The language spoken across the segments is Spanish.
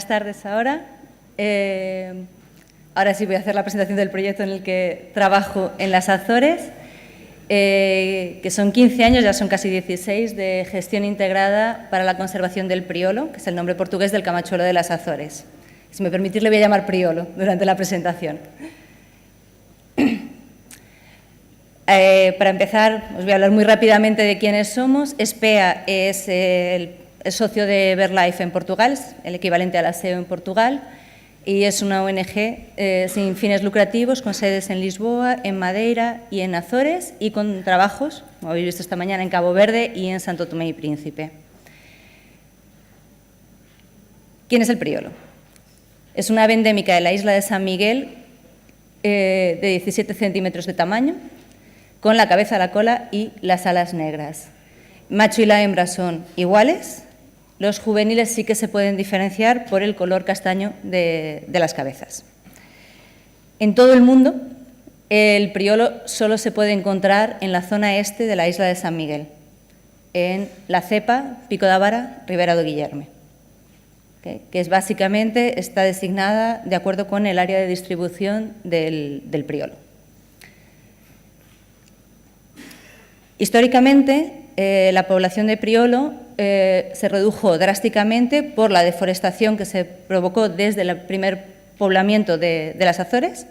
tardes ahora. Ahora sí voy a hacer la presentación del proyecto en el que trabajo en las Azores, que son 15 años, ya son casi 16, de gestión integrada para la conservación del priolo, que es el nombre portugués del camachuelo de las Azores. Si me permitís, le voy a llamar priolo durante la presentación. Para empezar, os voy a hablar muy rápidamente de quiénes somos. SPEA es el socio de BirdLife en Portugal, es el equivalente a la SEO en Portugal, y es una ONG sin fines lucrativos, con sedes en Lisboa, en Madeira y en Azores, y con trabajos, como habéis visto esta mañana, en Cabo Verde y en Santo Tomé y Príncipe. ¿Quién es el priolo? Es una ave endémica de la isla de San Miguel, de 17 centímetros de tamaño, con la cabeza, la cola y las alas negras. Macho y la hembra son iguales. Los juveniles sí que se pueden diferenciar por el color castaño de las cabezas. En todo el mundo, el priolo solo se puede encontrar en la zona este de la isla de San Miguel, en la cepa Pico da Vara, Ribera do Guillerme, que es básicamente, está designada de acuerdo con el área de distribución del priolo. Históricamente, la población de priolo se redujo drásticamente por la deforestación que se provocó desde el primer poblamiento de las Azores,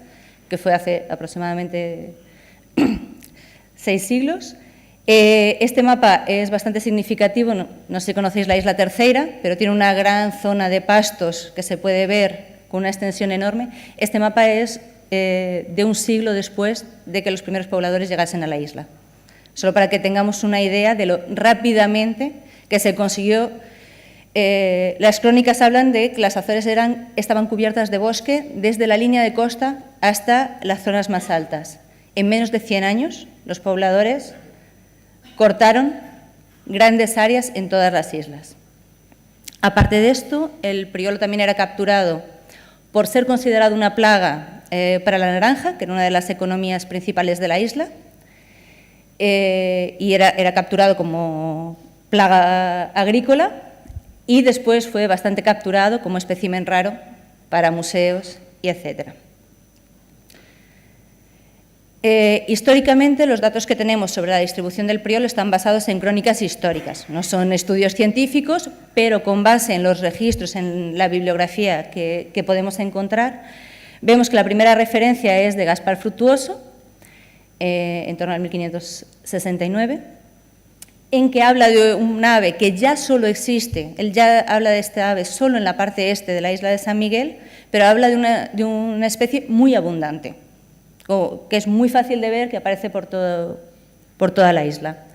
que fue hace aproximadamente 6 siglos. Este mapa es bastante significativo, no sé si conocéis la isla Terceira, pero tiene una gran zona de pastos que se puede ver con una extensión enorme. Este mapa es de un siglo después de que los primeros pobladores llegasen a la isla. Solo para que tengamos una idea de lo rápidamente que se consiguió. Las crónicas hablan de que las Azores estaban cubiertas de bosque desde la línea de costa hasta las zonas más altas. En menos de 100 años, los pobladores cortaron grandes áreas en todas las islas. Aparte de esto, el priolo también era capturado por ser considerado una plaga para la naranja, que era una de las economías principales de la isla, y era capturado como plaga agrícola, y después fue bastante capturado como espécimen raro para museos y etcétera. Históricamente, los datos que tenemos sobre la distribución del priolo están basados en crónicas históricas. No son estudios científicos, pero con base en los registros, en la bibliografía que podemos encontrar, vemos que la primera referencia es de Gaspar Frutuoso, en torno al 1569, en que habla de un ave que ya solo existe, él ya habla de esta ave solo en la parte este de la isla de San Miguel, pero habla de una especie muy abundante, que es muy fácil de ver, que aparece por toda la isla.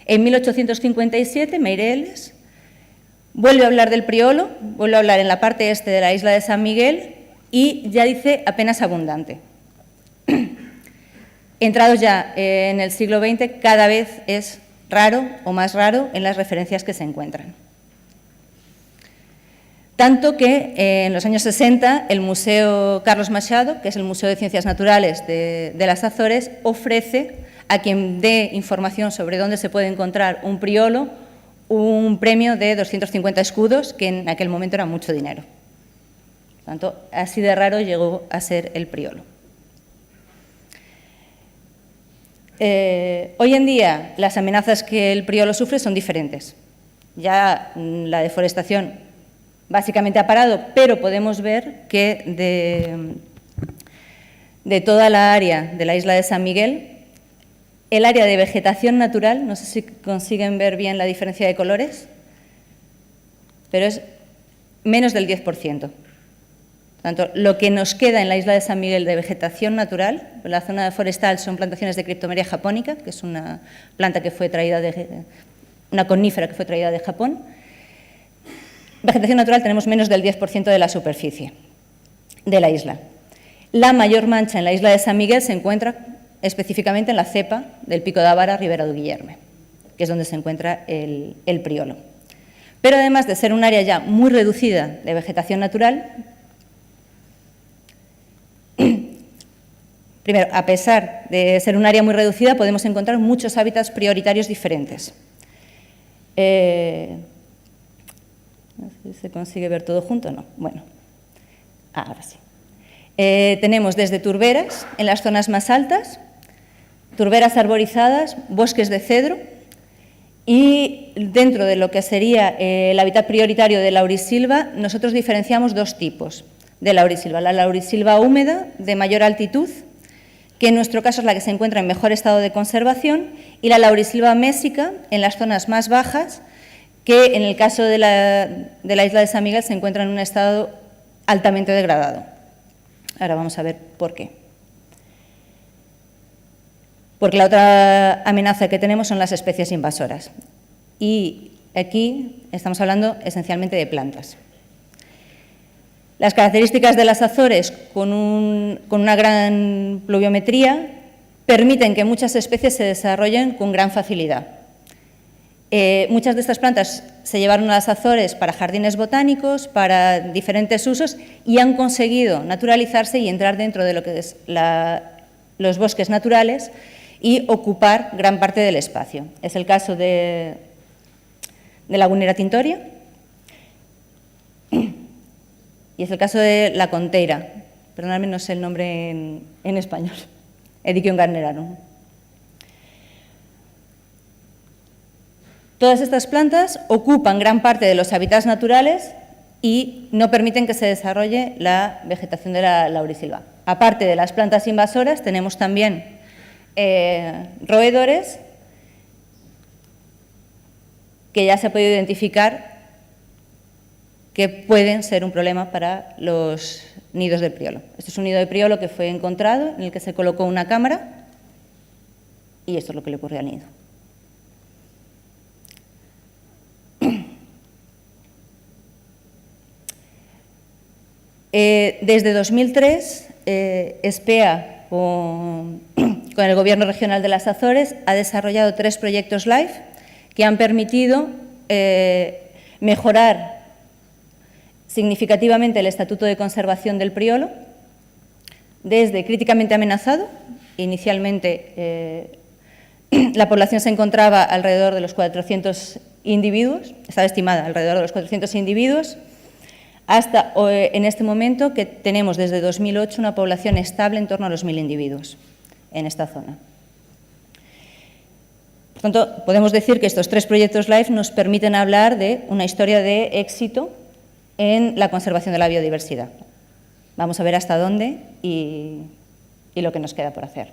En 1857, Meireles vuelve a hablar del priolo, vuelve a hablar en la parte este de la isla de San Miguel y ya dice apenas abundante. Entrados ya en el siglo XX, cada vez es raro o más raro en las referencias que se encuentran. Tanto que en los años 60 el Museo Carlos Machado, que es el Museo de Ciencias Naturales de las Azores, ofrece a quien dé información sobre dónde se puede encontrar un priolo un premio de 250 escudos, que en aquel momento era mucho dinero. Por tanto, así de raro llegó a ser el priolo. Hoy en día las amenazas que el priolo sufre son diferentes. Ya la deforestación básicamente ha parado, pero podemos ver que de toda la área de la isla de San Miguel, el área de vegetación natural, no sé si consiguen ver bien la diferencia de colores, pero es menos del 10%. Por tanto, lo que nos queda en la isla de San Miguel de vegetación natural, la zona forestal son plantaciones de Cryptomeria japonica, que es una planta que fue traída una conífera que fue traída de Japón. Vegetación natural tenemos menos del 10% de la superficie de la isla. La mayor mancha en la isla de San Miguel se encuentra específicamente en la cepa del Pico da Vara, Ribera do Guillerme, que es donde se encuentra el priolo. Pero además de ser un área ya muy reducida de vegetación natural, primero, a pesar de ser un área muy reducida, podemos encontrar muchos hábitats prioritarios diferentes. si se consigue ver todo junto, no. Bueno, ahora sí. Tenemos desde turberas en las zonas más altas, turberas arborizadas, bosques de cedro y dentro de lo que sería el hábitat prioritario de laurisilva, nosotros diferenciamos dos tipos de laurisilva. La laurisilva húmeda de mayor altitud, que en nuestro caso es la que se encuentra en mejor estado de conservación, y la laurisilva mésica en las zonas más bajas, que en el caso de la isla de San Miguel se encuentra en un estado altamente degradado. Ahora vamos a ver por qué. Porque la otra amenaza que tenemos son las especies invasoras. Y aquí estamos hablando esencialmente de plantas. Las características de las Azores, con una gran pluviometría, permiten que muchas especies se desarrollen con gran facilidad. Muchas de estas plantas se llevaron a las Azores para jardines botánicos, para diferentes usos, y han conseguido naturalizarse y entrar dentro de lo que es los bosques naturales y ocupar gran parte del espacio. Es el caso de Lagunera tintoria y es el caso de la conteira. Perdonadme, no sé el nombre en español. Edichium garnerarum. Todas estas plantas ocupan gran parte de los hábitats naturales y no permiten que se desarrolle la vegetación de la laurisilva. Aparte de las plantas invasoras, tenemos también roedores que ya se ha podido identificar que pueden ser un problema para los nidos de priolo. Este es un nido de priolo que fue encontrado, en el que se colocó una cámara, y esto es lo que le ocurrió al nido. Desde 2003, SPEA, con el Gobierno Regional de las Azores, ha desarrollado 3 proyectos LIFE que han permitido mejorar significativamente el estatuto de conservación del priolo, desde críticamente amenazado. Inicialmente la población se encontraba alrededor de los 400 individuos, estaba estimada alrededor de los 400 individuos, hasta en este momento que tenemos desde 2008 una población estable en torno a los 1.000 individuos en esta zona. Por tanto, podemos decir que estos 3 proyectos LIFE nos permiten hablar de una historia de éxito en la conservación de la biodiversidad. Vamos a ver hasta dónde y lo que nos queda por hacer.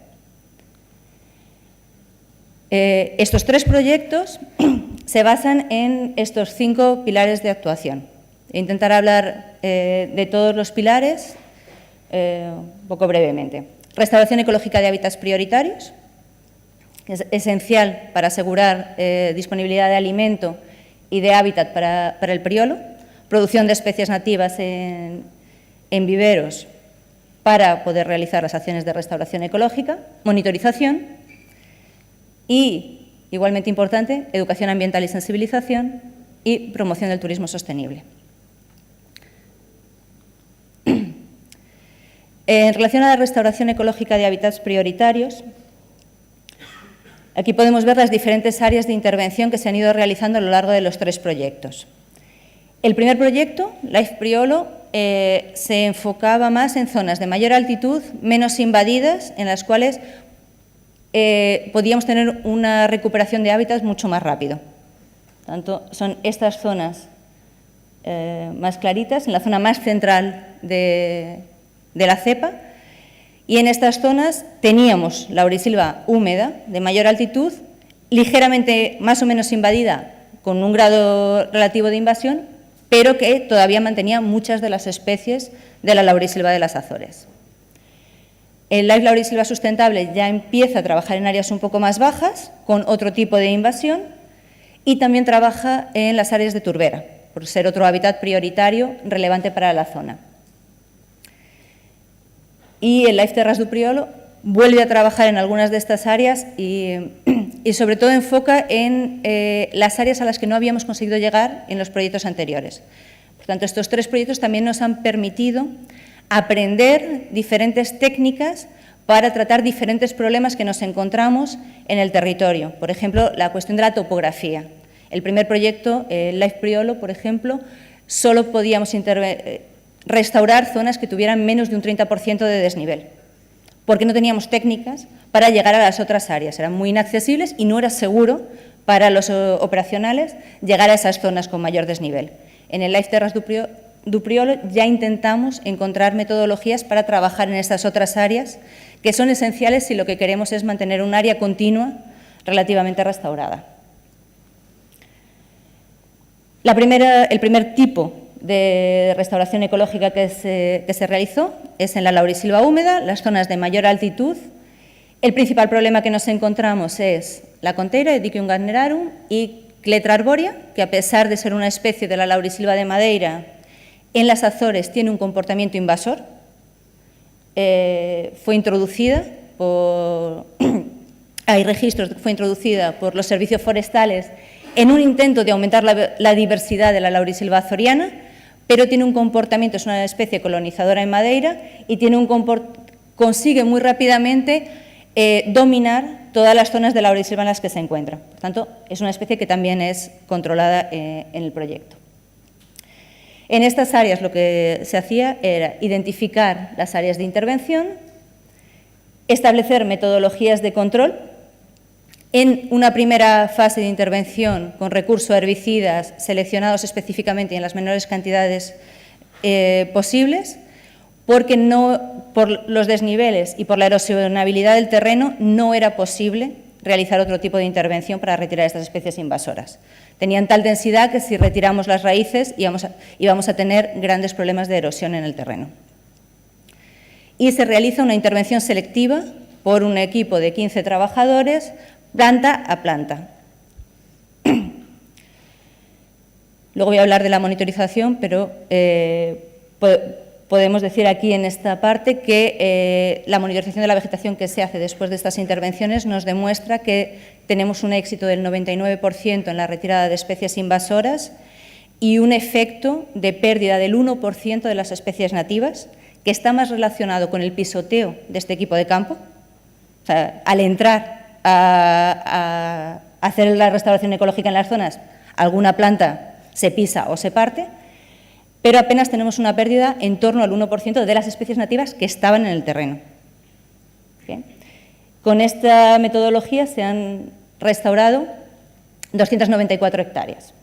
Estos 3 proyectos se basan en estos 5 pilares de actuación. Intentar hablar de todos los pilares un poco brevemente. Restauración ecológica de hábitats prioritarios, que es esencial para asegurar disponibilidad de alimento y de hábitat para el priolo. Producción de especies nativas en viveros para poder realizar las acciones de restauración ecológica. Monitorización y, igualmente importante, educación ambiental y sensibilización y promoción del turismo sostenible. En relación a la restauración ecológica de hábitats prioritarios, aquí podemos ver las diferentes áreas de intervención que se han ido realizando a lo largo de los 3 proyectos. El primer proyecto, LIFE Priolo, se enfocaba más en zonas de mayor altitud, menos invadidas, en las cuales podíamos tener una recuperación de hábitats mucho más rápido. Tanto son estas zonas más claritas, en la zona más central de la cepa, y en estas zonas teníamos laurisilva húmeda de mayor altitud, ligeramente más o menos invadida con un grado relativo de invasión, pero que todavía mantenía muchas de las especies de la laurisilva de las Azores. El LIFE Laurisilva Sustentable ya empieza a trabajar en áreas un poco más bajas, con otro tipo de invasión, y también trabaja en las áreas de turbera, por ser otro hábitat prioritario relevante para la zona. Y el LIFE Terras du Priolo vuelve a trabajar en algunas de estas áreas y sobre todo enfoca en las áreas a las que no habíamos conseguido llegar en los proyectos anteriores. Por tanto, estos 3 proyectos también nos han permitido aprender diferentes técnicas para tratar diferentes problemas que nos encontramos en el territorio. Por ejemplo, la cuestión de la topografía. El primer proyecto, el LIFE Priolo, por ejemplo, solo podíamos restaurar zonas que tuvieran menos de un 30% de desnivel, porque no teníamos técnicas para llegar a las otras áreas. Eran muy inaccesibles y no era seguro para los operacionales llegar a esas zonas con mayor desnivel. En el Life Terras du Priolo ya intentamos encontrar metodologías para trabajar en estas otras áreas que son esenciales si lo que queremos es mantener un área continua relativamente restaurada. El primer tipo de restauración ecológica que se realizó es en la laurisilva húmeda, las zonas de mayor altitud. El principal problema que nos encontramos es la conteira, Edicium gardnerarum, y Cletra arborea, que a pesar de ser una especie de la laurisilva de Madeira, en las Azores tiene un comportamiento invasor. Fue introducida hay registros de que fue introducida por los servicios forestales en un intento de aumentar la diversidad de la laurisilva azoriana, pero tiene un comportamiento, es una especie colonizadora en Madeira y consigue muy rápidamente dominar todas las zonas de laurisilva en las que se encuentra. Por tanto, es una especie que también es controlada en el proyecto. En estas áreas lo que se hacía era identificar las áreas de intervención, establecer metodologías de control. En una primera fase de intervención con recurso a herbicidas seleccionados específicamente y en las menores cantidades posibles, porque por los desniveles y por la erosionabilidad del terreno no era posible realizar otro tipo de intervención para retirar estas especies invasoras. Tenían tal densidad que si retiramos las raíces íbamos a tener grandes problemas de erosión en el terreno. Y se realiza una intervención selectiva por un equipo de 15 trabajadores, planta a planta. Luego voy a hablar de la monitorización, pero podemos decir aquí en esta parte que la monitorización de la vegetación que se hace después de estas intervenciones nos demuestra que tenemos un éxito del 99% en la retirada de especies invasoras y un efecto de pérdida del 1% de las especies nativas, que está más relacionado con el pisoteo de este equipo de campo. O sea, al entrar a hacer la restauración ecológica en las zonas, alguna planta se pisa o se parte, pero apenas tenemos una pérdida en torno al 1% de las especies nativas que estaban en el terreno. Bien. Con esta metodología se han restaurado 294 hectáreas.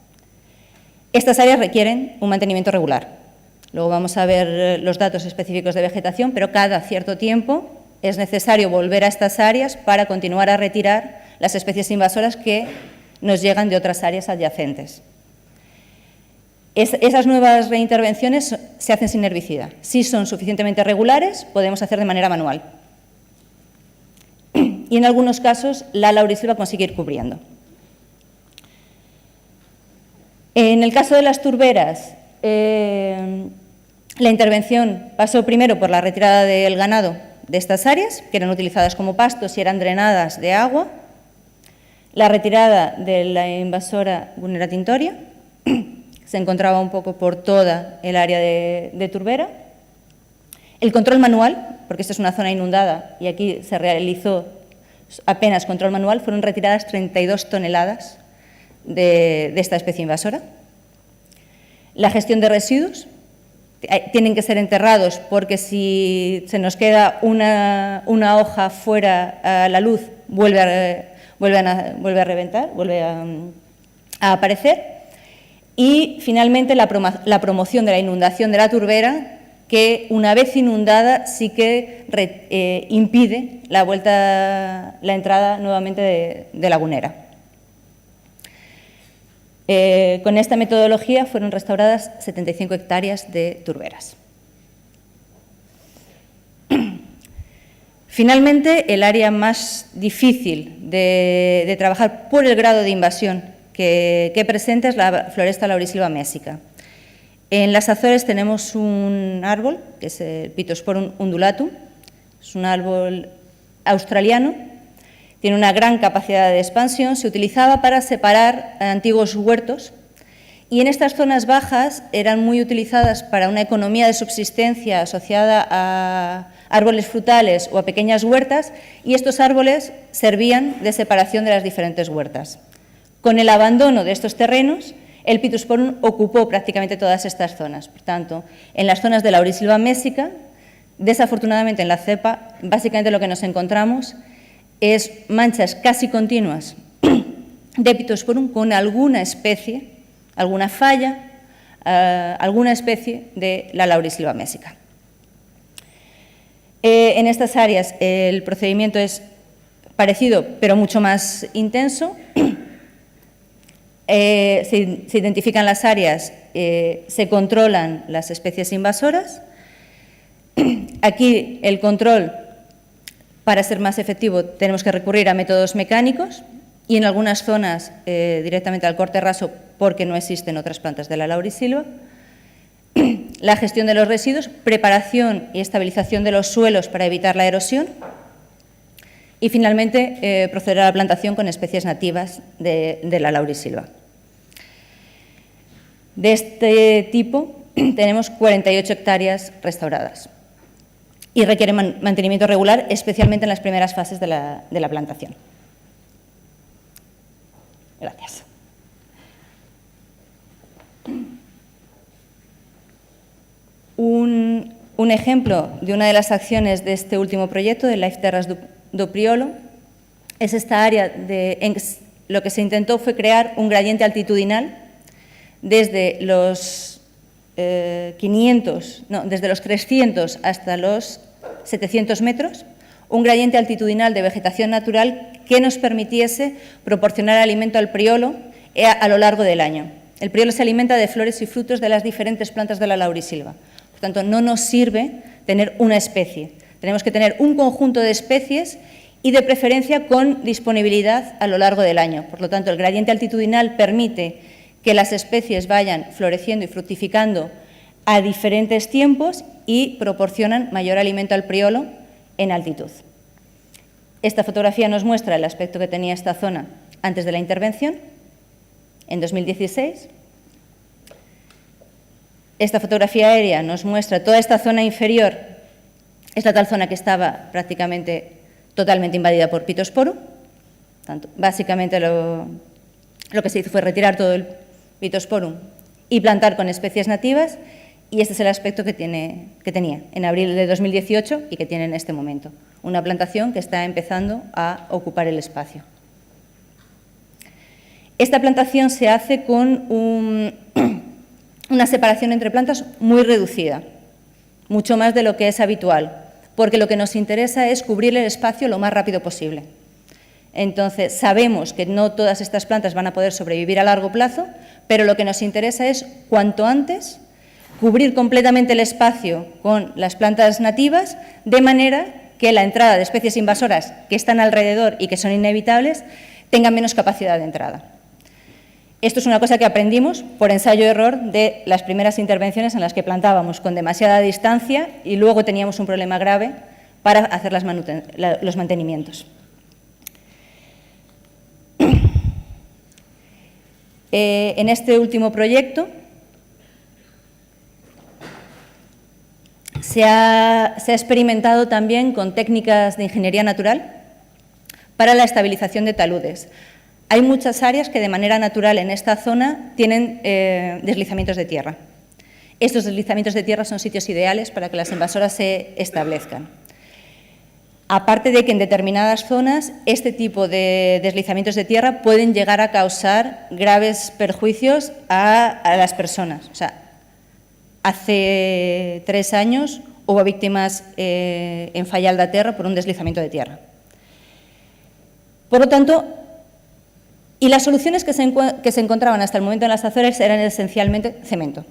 Estas áreas requieren un mantenimiento regular. Luego vamos a ver los datos específicos de vegetación, pero cada cierto tiempo es necesario volver a estas áreas para continuar a retirar las especies invasoras que nos llegan de otras áreas adyacentes. Esas nuevas reintervenciones se hacen sin herbicida. Si son suficientemente regulares, podemos hacer de manera manual. Y en algunos casos, la laurisilva consigue ir cubriendo. En el caso de las turberas, la intervención pasó primero por la retirada del ganado de estas áreas, que eran utilizadas como pastos y eran drenadas de agua, la retirada de la invasora Gunnera tintoria, se encontraba un poco por toda el área de turbera, el control manual, porque esta es una zona inundada y aquí se realizó apenas control manual, fueron retiradas 32 toneladas de esta especie invasora. La gestión de residuos, tienen que ser enterrados porque si se nos queda una hoja fuera a la luz, vuelve a reventar, vuelve a aparecer. Y finalmente la promoción de la inundación de la turbera, que una vez inundada sí que impide la entrada nuevamente de lagunera. Con esta metodología fueron restauradas 75 hectáreas de turberas. Finalmente, el área más difícil de trabajar por el grado de invasión que presenta es la floresta laurisilva mésica. En las Azores tenemos un árbol, que es el Pittosporum undulatum, es un árbol australiano. Tiene una gran capacidad de expansión, se utilizaba para separar antiguos huertos y en estas zonas bajas eran muy utilizadas para una economía de subsistencia asociada a árboles frutales o a pequeñas huertas y estos árboles servían de separación de las diferentes huertas. Con el abandono de estos terrenos El Pittosporum ocupó prácticamente todas estas zonas. Por tanto, en las zonas de Laurisilva mesica, desafortunadamente en la cepa, básicamente lo que nos encontramos es manchas casi continuas de Pittosporum con alguna especie, alguna falla, alguna especie de la Laurisilva mesica. En estas áreas el procedimiento es parecido, pero mucho más intenso. Se identifican las áreas, se controlan las especies invasoras. Aquí el control, para ser más efectivo, tenemos que recurrir a métodos mecánicos y en algunas zonas directamente al corte raso porque no existen otras plantas de la laurisilva. La gestión de los residuos, preparación y estabilización de los suelos para evitar la erosión y finalmente proceder a la plantación con especies nativas de la laurisilva. De este tipo tenemos 48 hectáreas restauradas y requiere mantenimiento regular, especialmente en las primeras fases de la plantación. Gracias. Un ejemplo de una de las acciones de este último proyecto, de Life Terras do Priolo, es esta área lo que se intentó fue crear un gradiente altitudinal desde los 300 hasta los 700 metros, un gradiente altitudinal de vegetación natural que nos permitiese proporcionar alimento al priolo a lo largo del año. El priolo se alimenta de flores y frutos de las diferentes plantas de la laurisilva. Por tanto, no nos sirve tener una especie. Tenemos que tener un conjunto de especies y, de preferencia, con disponibilidad a lo largo del año. Por lo tanto, el gradiente altitudinal permite que las especies vayan floreciendo y fructificando a diferentes tiempos y proporcionan mayor alimento al priolo en altitud. Esta fotografía nos muestra el aspecto que tenía esta zona antes de la intervención, en 2016. Esta fotografía aérea nos muestra toda esta zona inferior, esta tal zona que estaba prácticamente totalmente invadida por Pittosporum. Básicamente lo que se hizo fue retirar todo el Pittosporum y plantar con especies nativas, y este es el aspecto que tenía en abril de 2018 y que tiene en este momento. Una plantación que está empezando a ocupar el espacio. Esta plantación se hace con una separación entre plantas muy reducida, mucho más de lo que es habitual, porque lo que nos interesa es cubrir el espacio lo más rápido posible. Entonces, sabemos que no todas estas plantas van a poder sobrevivir a largo plazo, pero lo que nos interesa es, cuanto antes, cubrir completamente el espacio con las plantas nativas, de manera que la entrada de especies invasoras que están alrededor y que son inevitables tengan menos capacidad de entrada. Esto es una cosa que aprendimos por ensayo-error de las primeras intervenciones en las que plantábamos con demasiada distancia y luego teníamos un problema grave para hacer los mantenimientos. En este último proyecto se ha experimentado también con técnicas de ingeniería natural para la estabilización de taludes. Hay muchas áreas que de manera natural en esta zona tienen deslizamientos de tierra. Estos deslizamientos de tierra son sitios ideales para que las invasoras se establezcan. Aparte de que en determinadas zonas este tipo de deslizamientos de tierra pueden llegar a causar graves perjuicios a las personas. O sea, hace 3 años hubo víctimas en Fallal da Terra por un deslizamiento de tierra. Por lo tanto, y las soluciones que se encontraban hasta el momento en las Azores eran esencialmente cemento.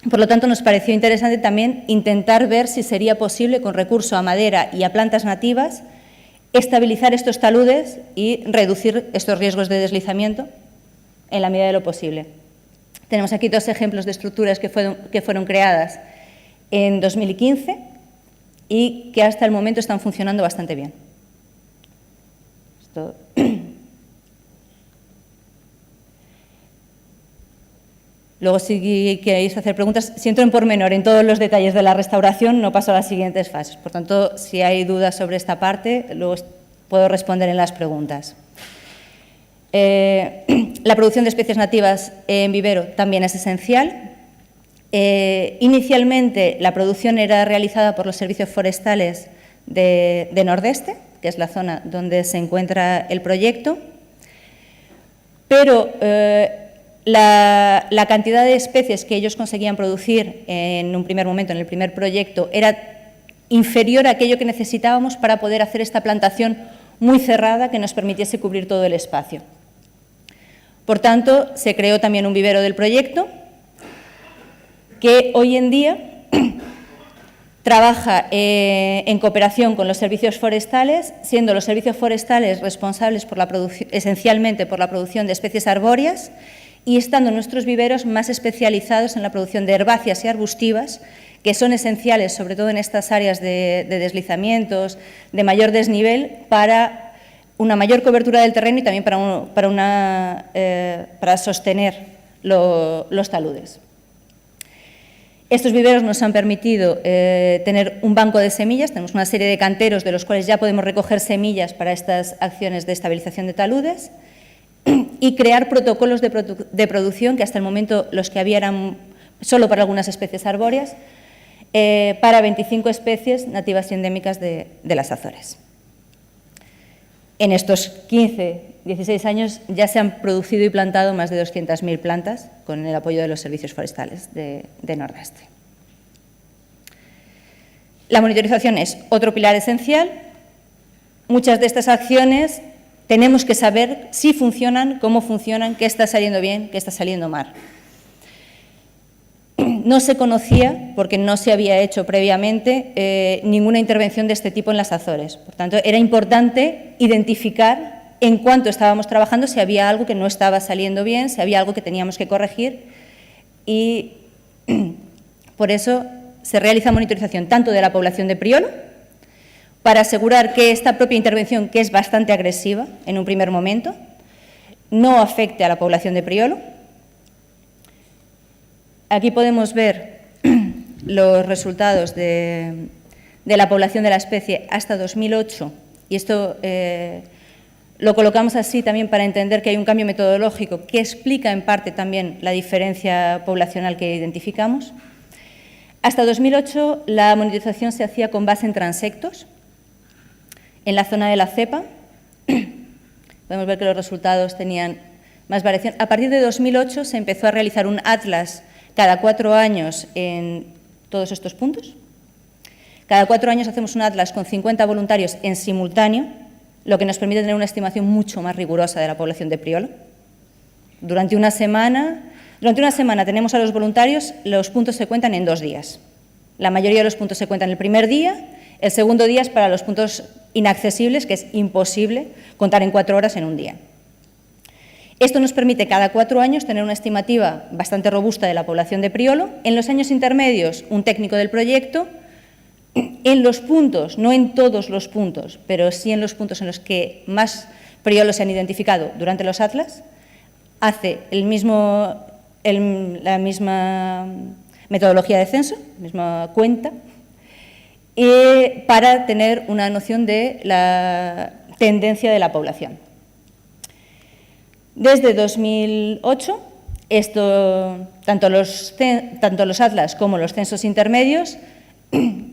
Por lo tanto, nos pareció interesante también intentar ver si sería posible, con recurso a madera y a plantas nativas, estabilizar estos taludes y reducir estos riesgos de deslizamiento en la medida de lo posible. Tenemos aquí 2 ejemplos de estructuras que fueron creadas en 2015 y que hasta el momento están funcionando bastante bien. Luego, si queréis hacer preguntas, si entro en pormenor en todos los detalles de la restauración, no paso a las siguientes fases. Por tanto, si hay dudas sobre esta parte, luego puedo responder en las preguntas. La producción de especies nativas en vivero también es esencial. Inicialmente, la producción era realizada por los servicios forestales de Nordeste, que es la zona donde se encuentra el proyecto, pero la cantidad de especies que ellos conseguían producir en un primer momento, en el primer proyecto, era inferior a aquello que necesitábamos para poder hacer esta plantación muy cerrada que nos permitiese cubrir todo el espacio. Por tanto, se creó también un vivero del proyecto que hoy en día trabaja en cooperación con los servicios forestales, siendo los servicios forestales responsables esencialmente por la producción de especies arbóreas y estando nuestros viveros más especializados en la producción de herbáceas y arbustivas, que son esenciales, sobre todo en estas áreas de deslizamientos, de mayor desnivel, para una mayor cobertura del terreno y también para sostener los taludes. Estos viveros nos han permitido tener un banco de semillas, tenemos una serie de canteros de los cuales ya podemos recoger semillas para estas acciones de estabilización de taludes y crear protocolos de producción, que hasta el momento los que había eran solo para algunas especies arbóreas, para 25 especies nativas y endémicas de las Azores. En estos 15, 16 años ya se han producido y plantado más de 200.000 plantas con el apoyo de los servicios forestales de Nordeste. La monitorización es otro pilar esencial. Muchas de estas acciones tenemos que saber si funcionan, cómo funcionan, qué está saliendo bien, qué está saliendo mal. No se conocía, porque no se había hecho previamente, ninguna intervención de este tipo en las Azores. Por tanto, era importante identificar en cuánto estábamos trabajando, si había algo que no estaba saliendo bien, si había algo que teníamos que corregir y por eso se realiza monitorización tanto de la población de Priolo, para asegurar que esta propia intervención, que es bastante agresiva en un primer momento, no afecte a la población de Priolo. Aquí podemos ver los resultados de la población de la especie hasta 2008, y esto lo colocamos así también para entender que hay un cambio metodológico que explica en parte también la diferencia poblacional que identificamos. Hasta 2008 la monitorización se hacía con base en transectos, en la zona de la cepa. Podemos ver que los resultados tenían más variación. A partir de 2008 se empezó a realizar un atlas cada 4 años en todos estos puntos. Cada 4 años hacemos un atlas con 50 voluntarios en simultáneo, lo que nos permite tener una estimación mucho más rigurosa de la población de Priolo. Durante una semana tenemos a los voluntarios, los puntos se cuentan en 2 días. La mayoría de los puntos se cuentan el primer día, el segundo día es para los puntos inaccesibles, que es imposible contar en 4 horas en un día. Esto nos permite cada 4 años tener una estimativa bastante robusta de la población de Priolo. En los años intermedios, un técnico del proyecto, en los puntos, no en todos los puntos, pero sí en los puntos en los que más Priolos se han identificado durante los atlas, hace la misma metodología de censo, la misma cuenta, para tener una noción de la tendencia de la población. Desde 2008, tanto los atlas como los censos intermedios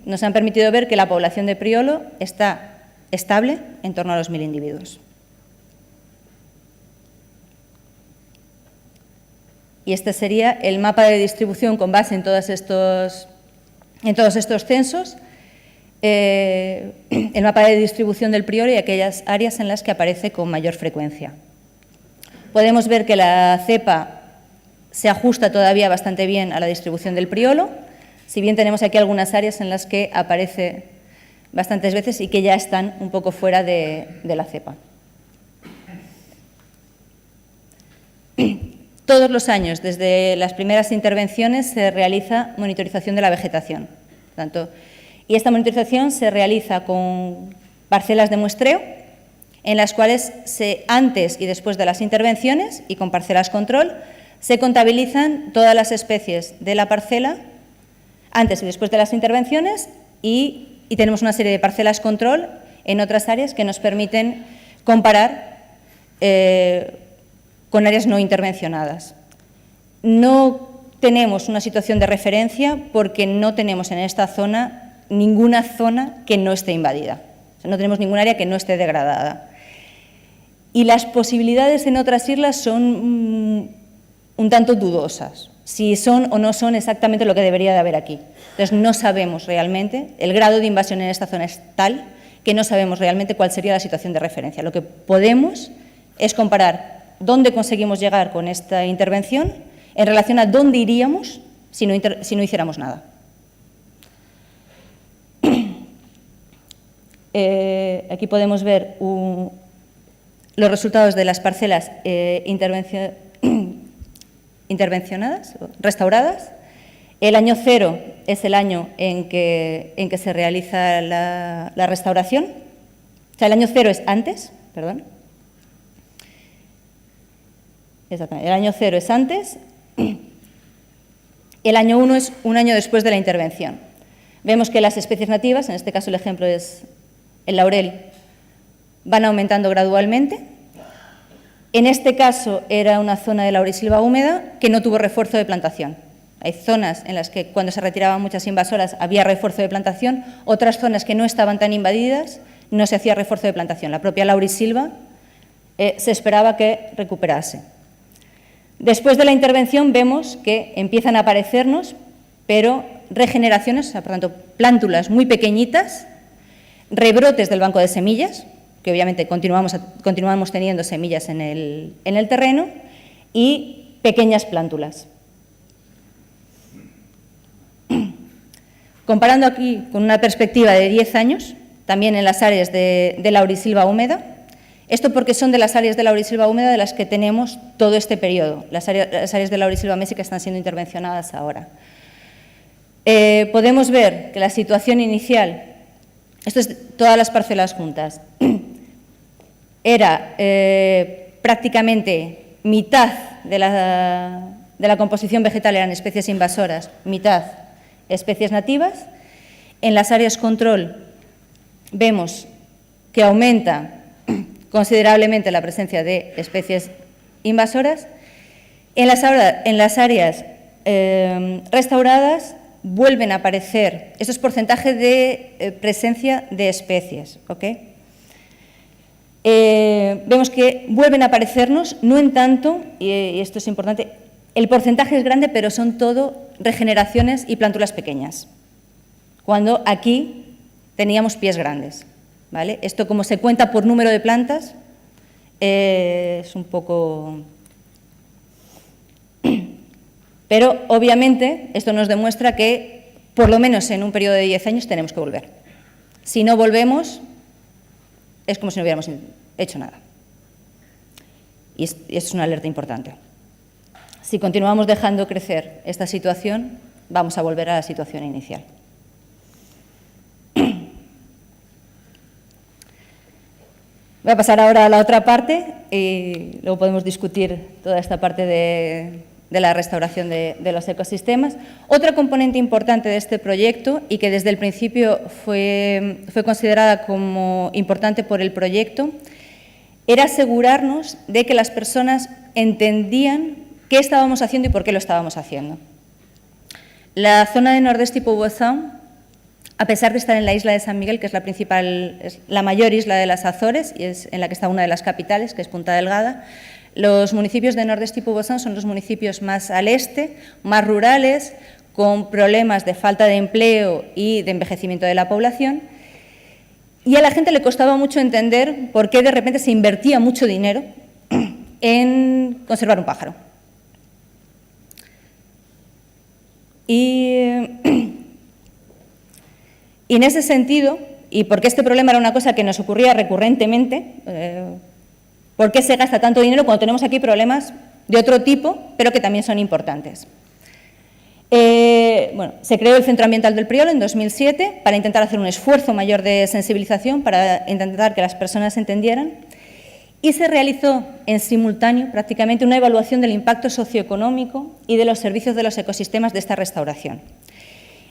nos han permitido ver que la población de Priolo está estable en torno a los 1.000 individuos. Y este sería el mapa de distribución con base en todos estos censos, el mapa de distribución del Priolo y aquellas áreas en las que aparece con mayor frecuencia. Podemos ver que la cepa se ajusta todavía bastante bien a la distribución del Priolo, si bien tenemos aquí algunas áreas en las que aparece bastantes veces y que ya están un poco fuera de la cepa. Todos los años, desde las primeras intervenciones, se realiza monitorización de la vegetación. Y esta monitorización se realiza con parcelas de muestreo, en las cuales antes y después de las intervenciones y con parcelas control se contabilizan todas las especies de la parcela antes y después de las intervenciones y tenemos una serie de parcelas control en otras áreas que nos permiten comparar con áreas no intervencionadas. No tenemos una situación de referencia porque no tenemos en esta zona ninguna zona que no esté invadida. O sea, no tenemos ningún área que no esté degradada. Y las posibilidades en otras islas son un tanto dudosas, si son o no son exactamente lo que debería de haber aquí. Entonces, no sabemos realmente, el grado de invasión en esta zona es tal que no sabemos realmente cuál sería la situación de referencia. Lo que podemos es comparar dónde conseguimos llegar con esta intervención en relación a dónde iríamos si no hiciéramos nada. Aquí podemos ver los resultados de las parcelas intervencionadas, restauradas. El año 0 es el año en que se realiza la restauración. O sea, el año 0 es antes, perdón. Exactamente, el año 0 es antes. El año 1 es un año después de la intervención. Vemos que las especies nativas, en este caso el ejemplo es el laurel, van aumentando gradualmente. En este caso era una zona de laurisilva húmeda que no tuvo refuerzo de plantación. Hay zonas en las que cuando se retiraban muchas invasoras había refuerzo de plantación, otras zonas que no estaban tan invadidas no se hacía refuerzo de plantación. La propia laurisilva se esperaba que recuperase. Después de la intervención vemos que empiezan a aparecernos, pero regeneraciones, o sea, por tanto, plántulas muy pequeñitas, rebrotes del banco de semillas, que obviamente continuamos teniendo semillas en el terreno, y pequeñas plántulas. Comparando aquí con una perspectiva de 10 años, también en las áreas de laurisilva húmeda, esto porque son de las áreas de laurisilva húmeda de las que tenemos todo este periodo, las áreas de laurisilva mésica están siendo intervencionadas ahora. Podemos ver que la situación inicial, esto es todas las parcelas juntas, era prácticamente mitad de la composición vegetal eran especies invasoras, mitad especies nativas. En las áreas control vemos que aumenta considerablemente la presencia de especies invasoras. En las áreas restauradas vuelven a aparecer estos porcentajes de presencia de especies. ¿Okay? Vemos que vuelven a aparecernos, no en tanto, y esto es importante, el porcentaje es grande, pero son todo regeneraciones y plántulas pequeñas, cuando aquí teníamos pies grandes. ¿Vale? Esto, como se cuenta por número de plantas, es un poco... Pero, obviamente, esto nos demuestra que, por lo menos en un periodo de 10 años, tenemos que volver. Si no volvemos, es como si no hubiéramos hecho nada. Y es una alerta importante. Si continuamos dejando crecer esta situación, vamos a volver a la situación inicial. Voy a pasar ahora a la otra parte y luego podemos discutir toda esta parte de la restauración de los ecosistemas. Otra componente importante de este proyecto y que desde el principio fue considerada como importante por el proyecto era asegurarnos de que las personas entendían qué estábamos haciendo y por qué lo estábamos haciendo. La zona de Nordeste y Pobozán, a pesar de estar en la isla de San Miguel, que es la mayor isla de las Azores y es en la que está una de las capitales, que es Punta Delgada, los municipios de Nordeste y Pobozán son los municipios más al este, más rurales, con problemas de falta de empleo y de envejecimiento de la población, y a la gente le costaba mucho entender por qué de repente se invertía mucho dinero en conservar un pájaro. Y en ese sentido, y porque este problema era una cosa que nos ocurría recurrentemente, ¿por qué se gasta tanto dinero cuando tenemos aquí problemas de otro tipo, pero que también son importantes? Bueno, se creó el Centro Ambiental del Priolo en 2007 para intentar hacer un esfuerzo mayor de sensibilización, para intentar que las personas entendieran, y se realizó en simultáneo prácticamente una evaluación del impacto socioeconómico y de los servicios de los ecosistemas de esta restauración.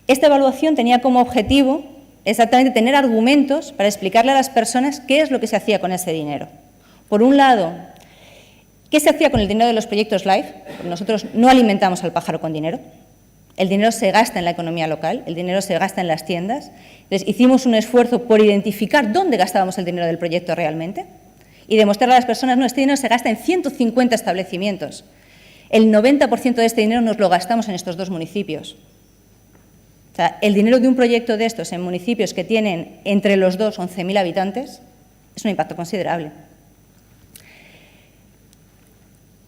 Esta evaluación tenía como objetivo exactamente tener argumentos para explicarle a las personas qué es lo que se hacía con ese dinero. Por un lado, ¿Qué se hacía con el dinero de los proyectos LIFE? Porque nosotros no alimentamos al pájaro con dinero. El dinero se gasta en la economía local, el dinero se gasta en las tiendas. Entonces, hicimos un esfuerzo por identificar dónde gastábamos el dinero del proyecto realmente y demostrar a las personas, no, este dinero se gasta en 150 establecimientos. El 90% de este dinero nos lo gastamos en estos 2 municipios. O sea, el dinero de un proyecto de estos en municipios que tienen entre los 2 11.000 habitantes es un impacto considerable.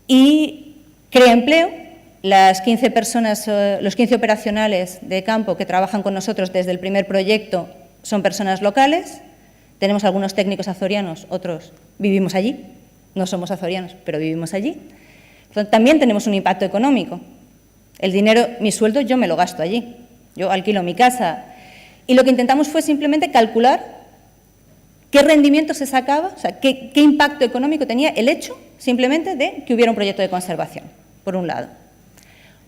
Y crea empleo. Las 15 personas, los 15 operacionales de campo que trabajan con nosotros desde el primer proyecto son personas locales. Tenemos algunos técnicos azorianos, otros vivimos allí. No somos azorianos, pero vivimos allí. También tenemos un impacto económico. El dinero, mi sueldo, yo me lo gasto allí. Yo alquilo mi casa. Y lo que intentamos fue simplemente calcular qué rendimiento se sacaba, o sea, qué impacto económico tenía el hecho simplemente de que hubiera un proyecto de conservación, por un lado.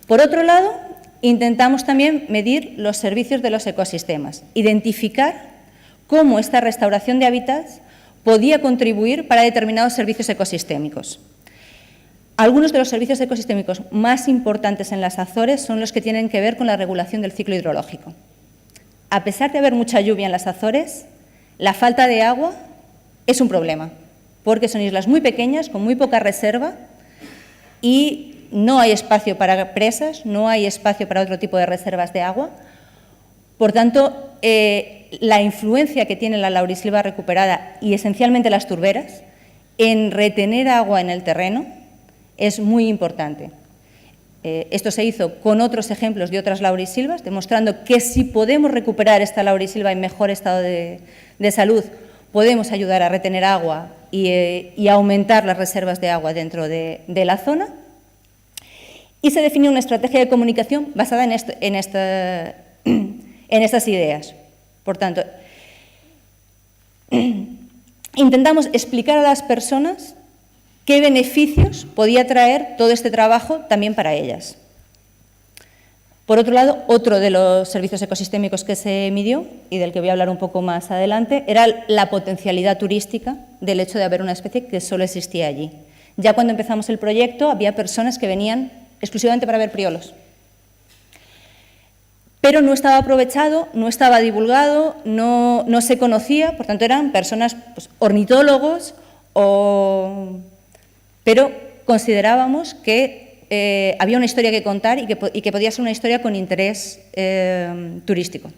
Por otro lado, intentamos también medir los servicios de los ecosistemas, identificar cómo esta restauración de hábitats podía contribuir para determinados servicios ecosistémicos. Algunos de los servicios ecosistémicos más importantes en las Azores son los que tienen que ver con la regulación del ciclo hidrológico. A pesar de haber mucha lluvia en las Azores, la falta de agua es un problema, porque son islas muy pequeñas, con muy poca reserva y no hay espacio para presas, no hay espacio para otro tipo de reservas de agua. Por tanto, la influencia que tiene la laurisilva recuperada y esencialmente las turberas en retener agua en el terreno es muy importante. Esto se hizo con otros ejemplos de otras laurisilvas, demostrando que si podemos recuperar esta laurisilva en mejor estado de salud, podemos ayudar a retener agua y aumentar las reservas de agua dentro de la zona. Y se definió una estrategia de comunicación basada en estas ideas. Por tanto, intentamos explicar a las personas qué beneficios podía traer todo este trabajo también para ellas. Por otro lado, otro de los servicios ecosistémicos que se midió, y del que voy a hablar un poco más adelante, era la potencialidad turística del hecho de haber una especie que solo existía allí. Ya cuando empezamos el proyecto había personas que venían exclusivamente para ver priolos. Pero no estaba aprovechado, no estaba divulgado, no se conocía, por tanto eran personas, pues, ornitólogos, pero considerábamos que había una historia que contar y que podía ser una historia con interés turístico.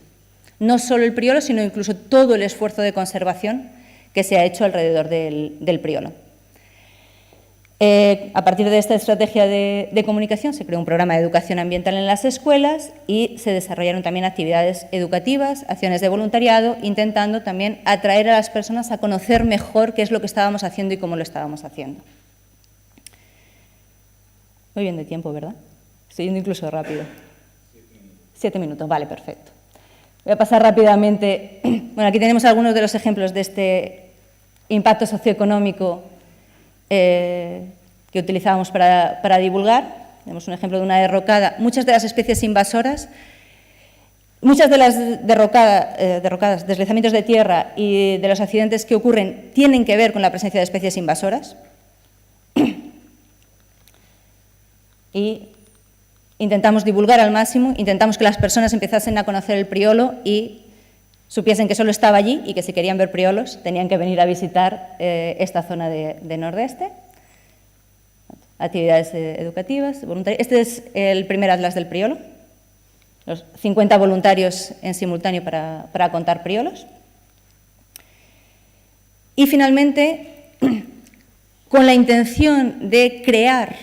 No solo el priolo, sino incluso todo el esfuerzo de conservación que se ha hecho alrededor del priolo. A partir de esta estrategia de comunicación se creó un programa de educación ambiental en las escuelas y se desarrollaron también actividades educativas, acciones de voluntariado, intentando también atraer a las personas a conocer mejor qué es lo que estábamos haciendo y cómo lo estábamos haciendo. Muy bien de tiempo, ¿verdad? Estoy yendo incluso rápido. 7 minutos, vale, perfecto. Voy a pasar rápidamente. Bueno, aquí tenemos algunos de los ejemplos de este impacto socioeconómico que utilizábamos para divulgar. Tenemos un ejemplo de una derrocada. Muchas de las especies invasoras, muchas de las derrocadas, deslizamientos de tierra y de los accidentes que ocurren tienen que ver con la presencia de especies invasoras. Y intentamos divulgar al máximo, intentamos que las personas empezasen a conocer el priolo y supiesen que solo estaba allí y que si querían ver priolos tenían que venir a visitar esta zona de Nordeste. Actividades educativas, voluntarias. Este es el primer atlas del priolo, los 50 voluntarios en simultáneo para contar priolos. Y finalmente, con la intención de crear,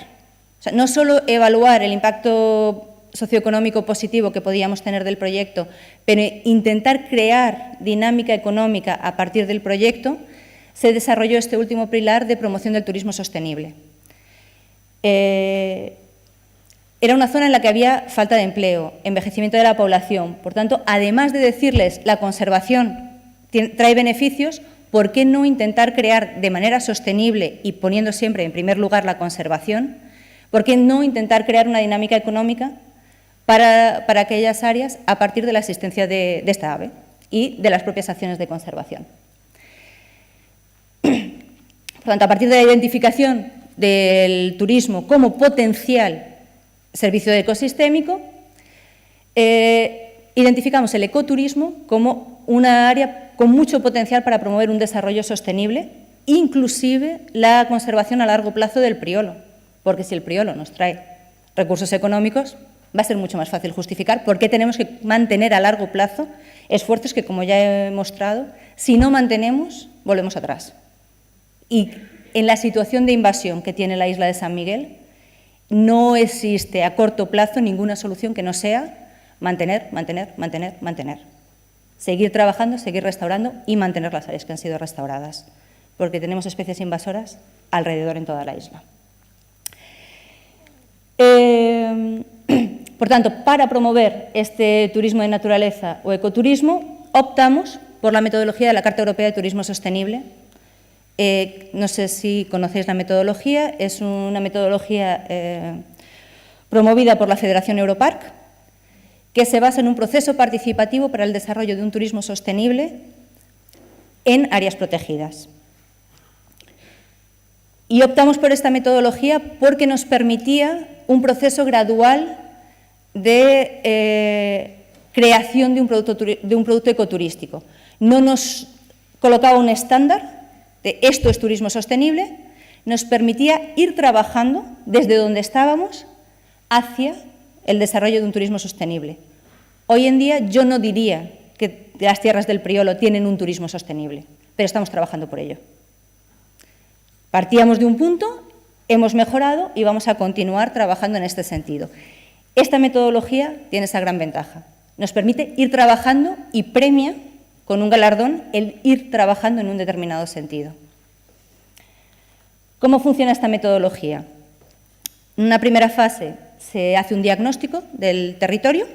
o sea, no solo evaluar el impacto socioeconómico positivo que podíamos tener del proyecto, pero intentar crear dinámica económica a partir del proyecto, se desarrolló este último pilar de promoción del turismo sostenible. Era una zona en la que había falta de empleo, envejecimiento de la población. Por tanto, además de decirles la conservación trae beneficios, ¿por qué no intentar crear de manera sostenible y poniendo siempre en primer lugar la conservación? ¿Por qué no intentar crear una dinámica económica para aquellas áreas a partir de la existencia de esta ave y de las propias acciones de conservación? Por tanto, a partir de la identificación del turismo como potencial servicio ecosistémico, identificamos el ecoturismo como una área con mucho potencial para promover un desarrollo sostenible, inclusive la conservación a largo plazo del priolo, porque si el priolo nos trae recursos económicos, va a ser mucho más fácil justificar por qué tenemos que mantener a largo plazo esfuerzos que, como ya he mostrado, si no mantenemos, volvemos atrás. Y en la situación de invasión que tiene la isla de San Miguel, no existe a corto plazo ninguna solución que no sea mantener. Seguir trabajando, seguir restaurando y mantener las áreas que han sido restauradas, porque tenemos especies invasoras alrededor en toda la isla. Por tanto, para promover este turismo de naturaleza o ecoturismo, optamos por la metodología de la Carta Europea de Turismo Sostenible. No sé si conocéis la metodología, es una metodología promovida por la Federación Europark, que se basa en un proceso participativo para el desarrollo de un turismo sostenible en áreas protegidas. Y optamos por esta metodología porque nos permitía un proceso gradual de creación de un producto ecoturístico. No nos colocaba un estándar de esto es turismo sostenible, nos permitía ir trabajando desde donde estábamos hacia el desarrollo de un turismo sostenible. Hoy en día yo no diría que las tierras del Priolo tienen un turismo sostenible, pero estamos trabajando por ello. Partíamos de un punto, hemos mejorado y vamos a continuar trabajando en este sentido. Esta metodología tiene esa gran ventaja. Nos permite ir trabajando y premia con un galardón el ir trabajando en un determinado sentido. ¿Cómo funciona esta metodología? En una primera fase se hace un diagnóstico del territorio,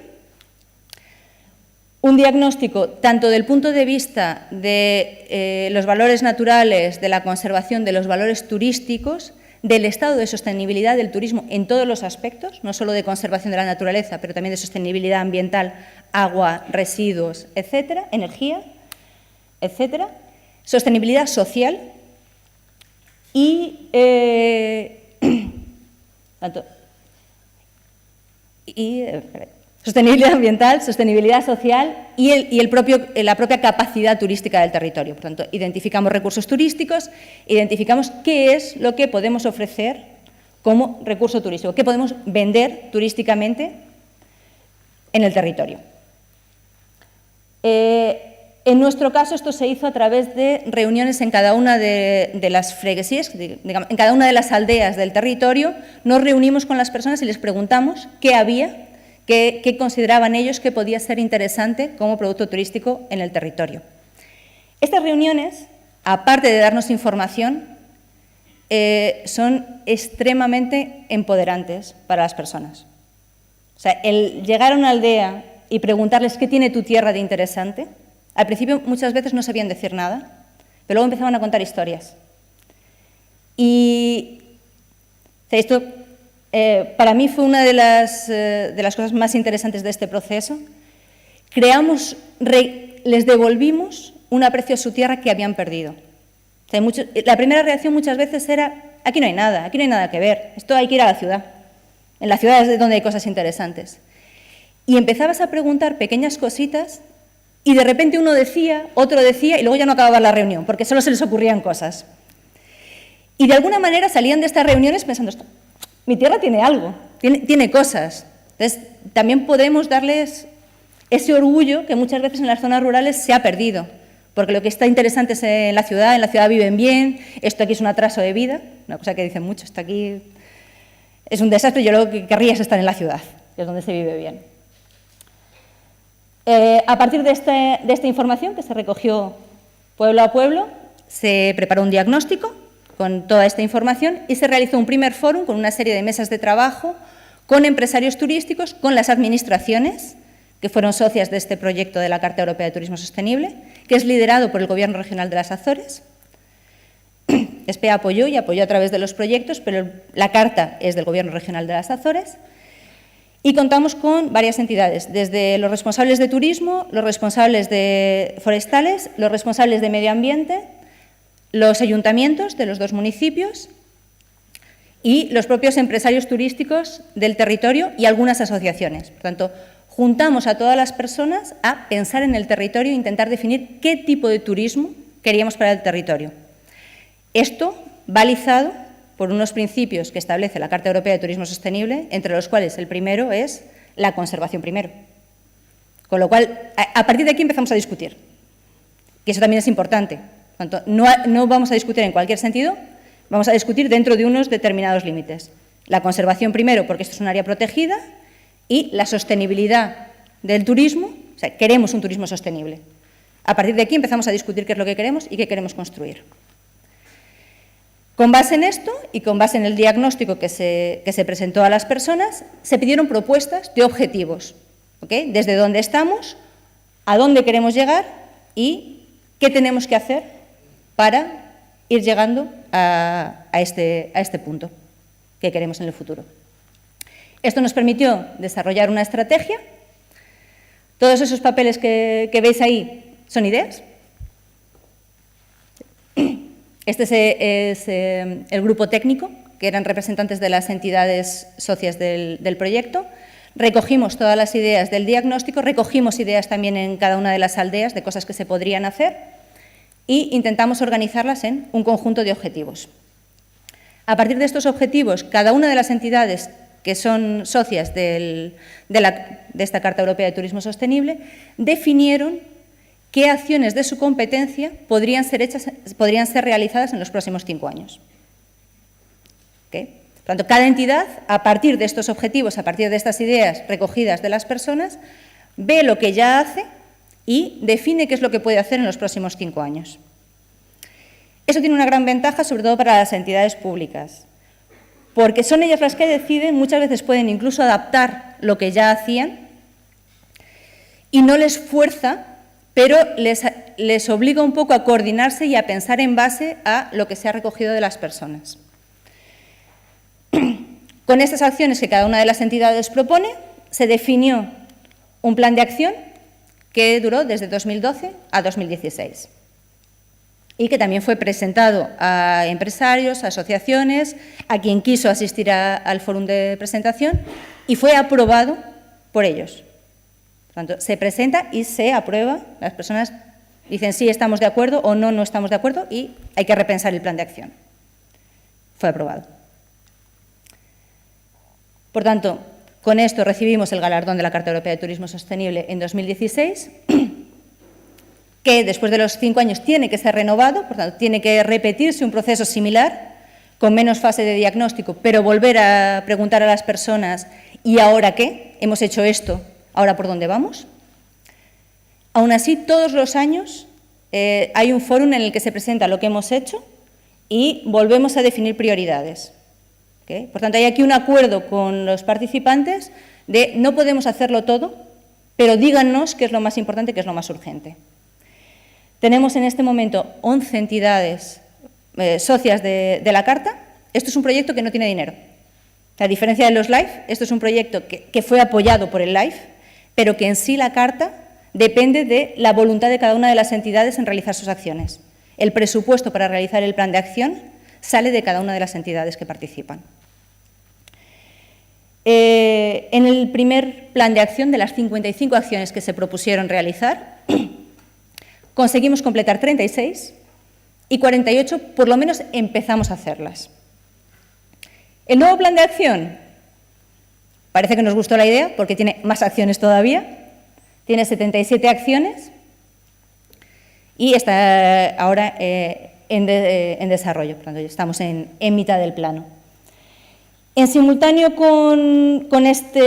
un diagnóstico tanto del punto de vista de los valores naturales, de la conservación, de los valores turísticos, del estado de sostenibilidad del turismo en todos los aspectos, no solo de conservación de la naturaleza, pero también de sostenibilidad ambiental, agua, residuos, etcétera, energía, etcétera, sostenibilidad social y sostenibilidad ambiental, sostenibilidad social y la propia capacidad turística del territorio. Por tanto, identificamos recursos turísticos, identificamos qué es lo que podemos ofrecer como recurso turístico, qué podemos vender turísticamente en el territorio. En nuestro caso, esto se hizo a través de reuniones en cada una de las freguesies, digamos, en cada una de las aldeas del territorio. Nos reunimos con las personas y les preguntamos qué había, qué consideraban ellos que podía ser interesante como producto turístico en el territorio. Estas reuniones, aparte de darnos información, son extremadamente empoderantes para las personas. O sea, el llegar a una aldea y preguntarles qué tiene tu tierra de interesante, al principio muchas veces no sabían decir nada, pero luego empezaban a contar historias. Y o sea, esto para mí fue una de las cosas más interesantes de este proceso. Les devolvimos un aprecio a su tierra que habían perdido. O sea, la primera reacción muchas veces era, aquí no hay nada que ver, esto hay que ir a la ciudad. En la ciudad es donde hay cosas interesantes. Y empezabas a preguntar pequeñas cositas y de repente uno decía, otro decía y luego ya no acababa la reunión porque solo se les ocurrían cosas. Y de alguna manera salían de estas reuniones pensando, mi tierra tiene algo, tiene cosas. Entonces, también podemos darles ese orgullo que muchas veces en las zonas rurales se ha perdido, porque lo que está interesante es en la ciudad viven bien, esto aquí es un atraso de vida, una cosa que dicen mucho, esto aquí es un desastre, yo lo que querría es estar en la ciudad, que es donde se vive bien. A partir de esta información que se recogió pueblo a pueblo, se preparó un diagnóstico con toda esta información y se realizó un primer fórum con una serie de mesas de trabajo con empresarios turísticos, con las administraciones, que fueron socias de este proyecto de la Carta Europea de Turismo Sostenible, que es liderado por el Gobierno Regional de las Azores. SPEA apoyó a través de los proyectos, pero la carta es del Gobierno Regional de las Azores. Y contamos con varias entidades, desde los responsables de turismo, los responsables de forestales, los responsables de medio ambiente, los ayuntamientos de los dos municipios, y los propios empresarios turísticos del territorio y algunas asociaciones. Por tanto, juntamos a todas las personas a pensar en el territorio e intentar definir qué tipo de turismo queríamos para el territorio. Esto balizado por unos principios que establece la Carta Europea de Turismo Sostenible, entre los cuales el primero es la conservación primero. Con lo cual, a partir de aquí empezamos a discutir, que eso también es importante. Por tanto, no vamos a discutir en cualquier sentido, vamos a discutir dentro de unos determinados límites. La conservación primero, porque esto es un área protegida, y la sostenibilidad del turismo, o sea, queremos un turismo sostenible. A partir de aquí empezamos a discutir qué es lo que queremos y qué queremos construir. Con base en esto y con base en el diagnóstico que se presentó a las personas, se pidieron propuestas de objetivos, ¿okay? Desde dónde estamos, a dónde queremos llegar y qué tenemos que hacer para ir llegando a este punto que queremos en el futuro. Esto nos permitió desarrollar una estrategia. Todos esos papeles que veis ahí son ideas. Este es el grupo técnico, que eran representantes de las entidades socias del proyecto. Recogimos todas las ideas del diagnóstico, recogimos ideas también en cada una de las aldeas de cosas que se podrían hacer e intentamos organizarlas en un conjunto de objetivos. A partir de estos objetivos, cada una de las entidades que son socias de esta Carta Europea de Turismo Sostenible definieron qué acciones de su competencia podrían ser realizadas en los próximos 5 años. ¿Okay? Por tanto, cada entidad, a partir de estos objetivos, a partir de estas ideas recogidas de las personas, ve lo que ya hace y define qué es lo que puede hacer en los próximos 5 años. Eso tiene una gran ventaja, sobre todo para las entidades públicas, porque son ellas las que deciden, muchas veces pueden incluso adaptar lo que ya hacían y no les fuerza, pero les obliga un poco a coordinarse y a pensar en base a lo que se ha recogido de las personas. Con estas acciones que cada una de las entidades propone, se definió un plan de acción que duró desde 2012 a 2016 y que también fue presentado a empresarios, a asociaciones, a quien quiso asistir al fórum de presentación y fue aprobado por ellos. Por tanto, se presenta y se aprueba, las personas dicen sí, estamos de acuerdo o no, no estamos de acuerdo y hay que repensar el plan de acción. Fue aprobado. Por tanto, con esto recibimos el galardón de la Carta Europea de Turismo Sostenible en 2016, que después de los 5 años tiene que ser renovado, por tanto, tiene que repetirse un proceso similar, con menos fase de diagnóstico, pero volver a preguntar a las personas ¿y ahora qué? ¿Hemos hecho esto? ¿Ahora por dónde vamos? Aún así, todos los años hay un fórum en el que se presenta lo que hemos hecho y volvemos a definir prioridades. ¿Okay? Por tanto, hay aquí un acuerdo con los participantes de no podemos hacerlo todo, pero díganos qué es lo más importante, qué es lo más urgente. Tenemos en este momento 11 entidades socias de la Carta. Esto es un proyecto que no tiene dinero. A diferencia de los LIFE, esto es un proyecto que fue apoyado por el LIFE, pero que en sí la Carta depende de la voluntad de cada una de las entidades en realizar sus acciones. El presupuesto para realizar el plan de acción sale de cada una de las entidades que participan. En el primer plan de acción, de las 55 acciones que se propusieron realizar, conseguimos completar 36 y 48, por lo menos empezamos a hacerlas. El nuevo plan de acción, parece que nos gustó la idea porque tiene más acciones todavía, tiene 77 acciones y está ahora en desarrollo, por tanto, estamos en mitad del plano. En simultáneo con esta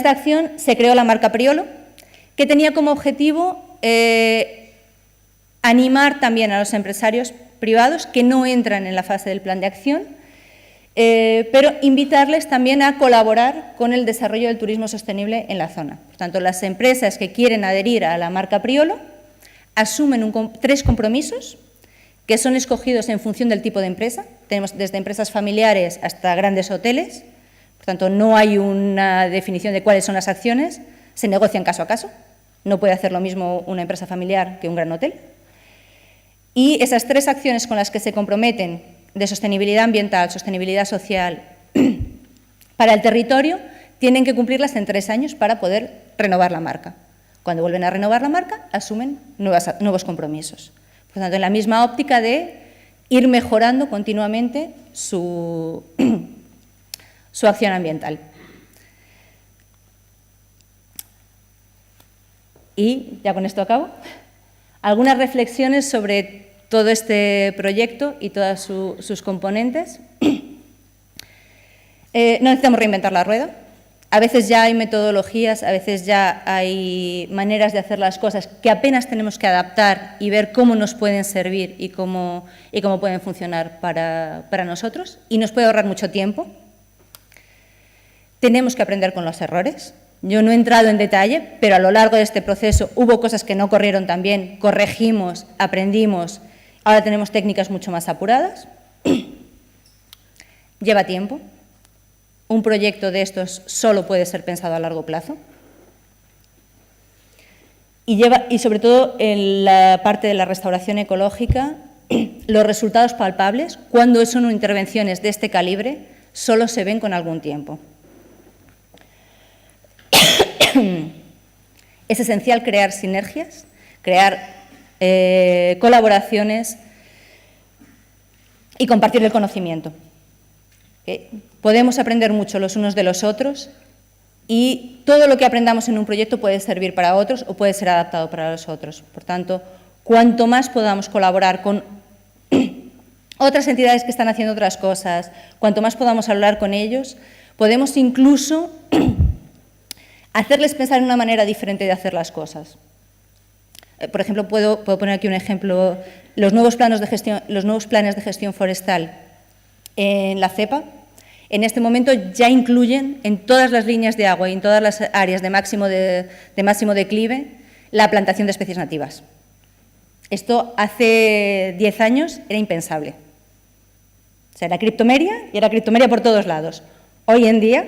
acción se creó la marca Priolo, que tenía como objetivo animar también a los empresarios privados que no entran en la fase del plan de acción, pero invitarles también a colaborar con el desarrollo del turismo sostenible en la zona. Por tanto, las empresas que quieren adherir a la marca Priolo asumen 3 compromisos que son escogidos en función del tipo de empresa. Tenemos desde empresas familiares hasta grandes hoteles, por tanto, no hay una definición de cuáles son las acciones, se negocian caso a caso, no puede hacer lo mismo una empresa familiar que un gran hotel. Y esas 3 acciones con las que se comprometen de sostenibilidad ambiental, sostenibilidad social para el territorio, tienen que cumplirlas en 3 años para poder renovar la marca. Cuando vuelven a renovar la marca, asumen nuevos compromisos. Por tanto, en la misma óptica de ir mejorando continuamente su acción ambiental. Y, ya con esto acabo, algunas reflexiones sobre todo este proyecto y todas sus componentes. No necesitamos reinventar la rueda. A veces ya hay metodologías, a veces ya hay maneras de hacer las cosas que apenas tenemos que adaptar y ver cómo nos pueden servir y cómo pueden funcionar para nosotros, y nos puede ahorrar mucho tiempo. Tenemos que aprender con los errores. Yo no he entrado en detalle, pero a lo largo de este proceso hubo cosas que no corrieron tan bien, corregimos, aprendimos, ahora tenemos técnicas mucho más apuradas. Lleva tiempo. Un proyecto de estos solo puede ser pensado a largo plazo. Y sobre todo en la parte de la restauración ecológica, los resultados palpables, cuando son intervenciones de este calibre, solo se ven con algún tiempo. Es esencial crear sinergias, crear colaboraciones y compartir el conocimiento. Podemos aprender mucho los unos de los otros y todo lo que aprendamos en un proyecto puede servir para otros o puede ser adaptado para los otros. Por tanto, cuanto más podamos colaborar con otras entidades que están haciendo otras cosas, cuanto más podamos hablar con ellos, podemos incluso hacerles pensar en una manera diferente de hacer las cosas. Por ejemplo, puedo poner aquí un ejemplo, los nuevos planes de gestión forestal en la CEPA, en este momento ya incluyen en todas las líneas de agua y en todas las áreas de máximo declive la plantación de especies nativas. Esto hace 10 años era impensable. O sea, era criptomeria y era criptomeria por todos lados. Hoy en día,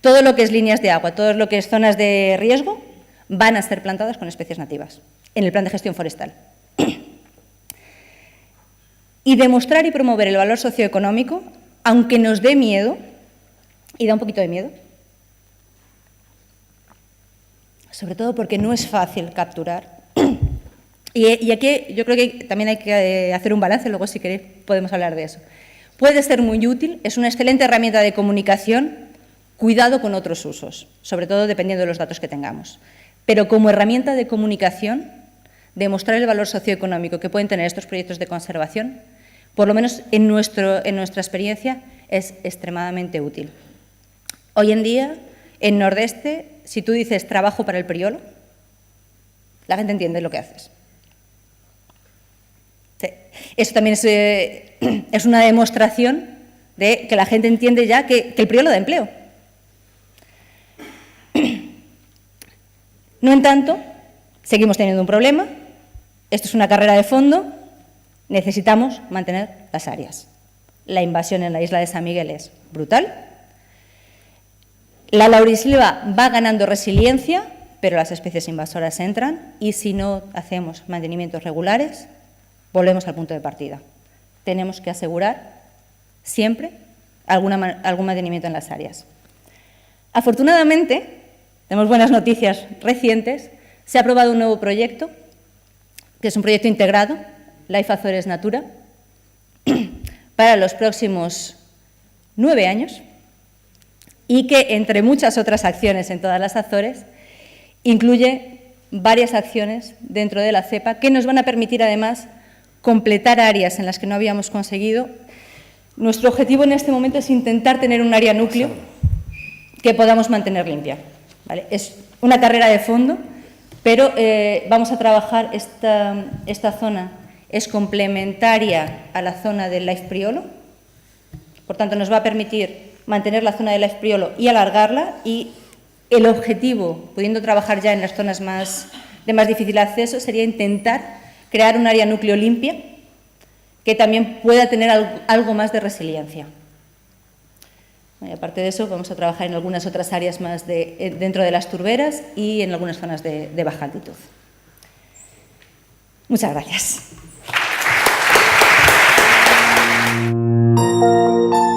todo lo que es líneas de agua, todo lo que es zonas de riesgo, van a ser plantadas con especies nativas en el plan de gestión forestal. Y demostrar y promover el valor socioeconómico, aunque nos dé miedo, y da un poquito de miedo, sobre todo porque no es fácil capturar. Y aquí yo creo que también hay que hacer un balance, luego si queréis podemos hablar de eso. Puede ser muy útil, es una excelente herramienta de comunicación, cuidado con otros usos, sobre todo dependiendo de los datos que tengamos. Pero como herramienta de comunicación, demostrar el valor socioeconómico que pueden tener estos proyectos de conservación, por lo menos en nuestra experiencia, es extremadamente útil. Hoy en día, en Nordeste, si tú dices trabajo para el Priolo, la gente entiende lo que haces. Sí. Eso también es una demostración de que la gente entiende ya que el Priolo da empleo. No en tanto, seguimos teniendo un problema. Esto es una carrera de fondo. Necesitamos mantener las áreas. La invasión en la isla de San Miguel es brutal. La laurisilva va ganando resiliencia, pero las especies invasoras entran y si no hacemos mantenimientos regulares, volvemos al punto de partida. Tenemos que asegurar siempre algún mantenimiento en las áreas. Afortunadamente, tenemos buenas noticias recientes, se ha aprobado un nuevo proyecto, que es un proyecto integrado, Life Azores Natura, para los próximos 9 años y que, entre muchas otras acciones en todas las Azores, incluye varias acciones dentro de la CEPA que nos van a permitir, además, completar áreas en las que no habíamos conseguido. Nuestro objetivo en este momento es intentar tener un área núcleo que podamos mantener limpia. ¿Vale? Es una carrera de fondo, pero vamos a trabajar esta zona. Es complementaria a la zona del Life Priolo, por tanto nos va a permitir mantener la zona del Life Priolo y alargarla, y el objetivo, pudiendo trabajar ya en las zonas de más difícil acceso, sería intentar crear un área núcleo limpia que también pueda tener algo más de resiliencia. Y aparte de eso, vamos a trabajar en algunas otras áreas más dentro de las turberas y en algunas zonas de baja altitud. Muchas gracias. Música